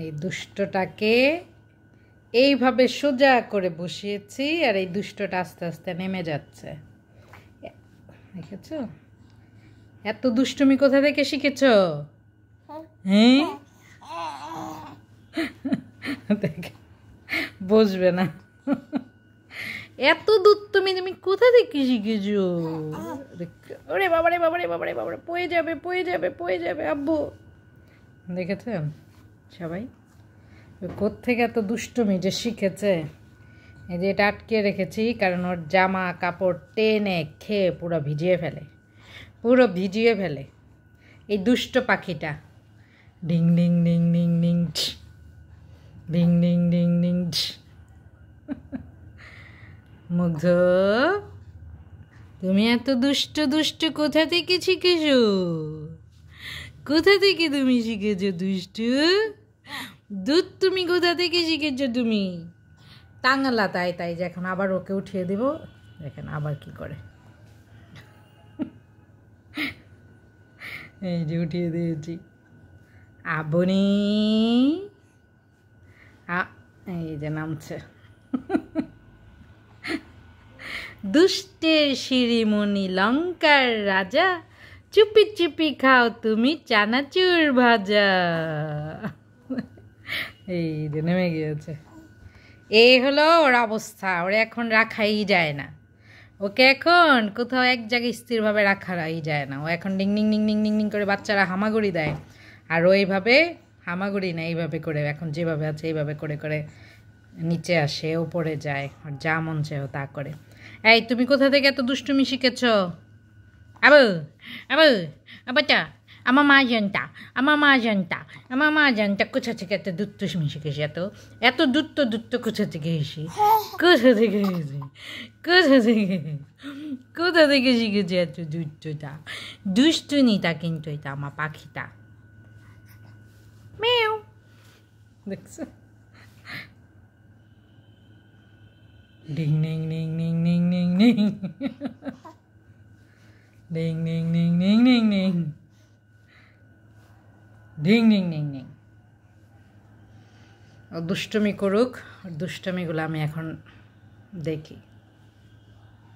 এই দুষ্টটাকে এইভাবে সোজা করে বসিয়েছি, আর এই দুষ্টটা আস্তে আস্তে নেমে যাচ্ছে। দেখেছো? এত দুষ্টুমি কোথা থেকে শিখেছ? হ্যাঁ, বসবে না। এত দুষ্টুমি তুমি কোথা থেকে শিখেছো? ওরে বাবারে বাবারে বাবারে বাবারে, পড়ে যাবে পড়ে যাবে পড়ে যাবে আব্বু। দেখেছেন সবাই কোত্থেকে এত দুষ্টুমি যে শিখেছে? এই যে এটা আটকে রেখেছি, কারণ ওর জামা কাপড় টেনে খেয়ে পুরো ভিজিয়ে ফেলে, পুরো ভিজিয়ে ফেলে এই দুষ্ট পাখিটা। Ding ding ding ding ding ding ding ding ding. মুগ্ধ, তুমি এত দুষ্ট দুষ্ট কোথা থেকে শিখেছো? কোথা থেকে তুমি শিখেছো দুষ্টু? দুধ তুমি কোথা থেকে শিখেছো তুমি? টাঙালা তাই তাই যে এখন আবার ওকে উঠিয়ে দেব। দেখেন আবার কি করে, এই যে উঠিয়ে দিয়েছি। আবনি এই যে নামছে। দুষ্টের শিরিমণি লঙ্কার রাজা, চুপি চুপি খাও তুমি চানাচুর ভাজা। এই যে নেমে গিয়েছে। এই হলো ওর অবস্থা। ওরা এখন রাখাই যায় না, ওকে এখন কোথাও এক জায়গায় স্থিরভাবে রাখাই যায় না। ও এখন ding ding ding ding ding ding করে বাচ্চারা হামাগুড়ি দেয়, আর ও এইভাবে হামাগুড়ি না, এইভাবে করে এখন যেভাবে আছে এইভাবে করে করে নিচে আসে, উপরে যায়, আর যা মন চায় তা করে। এই তুমি কোথা থেকে এত দুষ্টুমি শিখেছ? আবু আবু আবাটা, আমার মা জানতা, আমার মা জানতা, আমার মা জানতা কোথা থেকে এত দুষ্টুমি শিখেছি? এত এত দুষ্ট কোথা থেকে এসে, কোথা থেকে এসে, কোথা থেকে কোথা থেকে শিখেছি এত দুষ্টটা? দুষ্টুনিটা কিন্তু এটা আমার পাখিটা। মেও, দেখছো? Ding ding ding ding ding ding ding ding ding ding ding ding ding ding ding ding ding. ও দুষ্টুমি করুক, দুষ্টুমিগুলো আমি এখন দেখি।